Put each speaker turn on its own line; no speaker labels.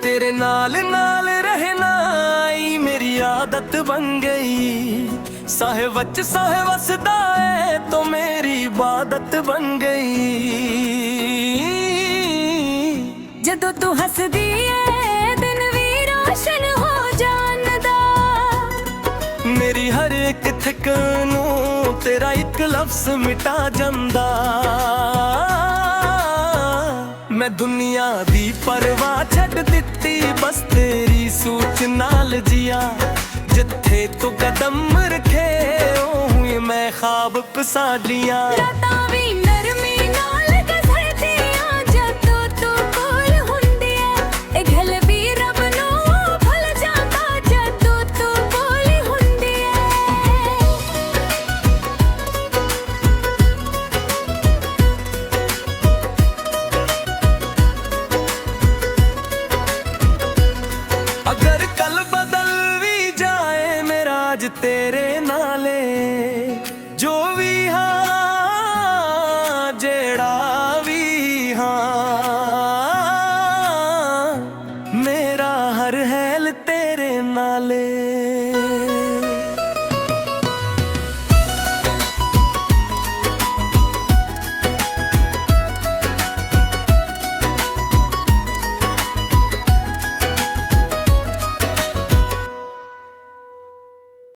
तेरे नाल नाल रहना आई मेरी आदत बन गई। साहे वच साहे वसदा है तो मेरी इबादत बन गई।
जदों तू हसदी है दिन भी रोशन हो जानदा।
मेरी हर एक थकनू तेरा एक लफ्ज मिटा जंदा। मैं दुनिया दी परवाह छड़ दिती बस तेरी सूच नाल जिया। जिथे तू कदम रखे हुए मैं ख्वाब पसा लिया।
रातां भी नरमी नाल गुजरदियां जदों तू कोल हुंदी है। ए गल भी रब नूं भुल जांदा जदों तू कोल हुंदी है।
अगर कल बदल भी जाए मेरा आज तेरे नाले।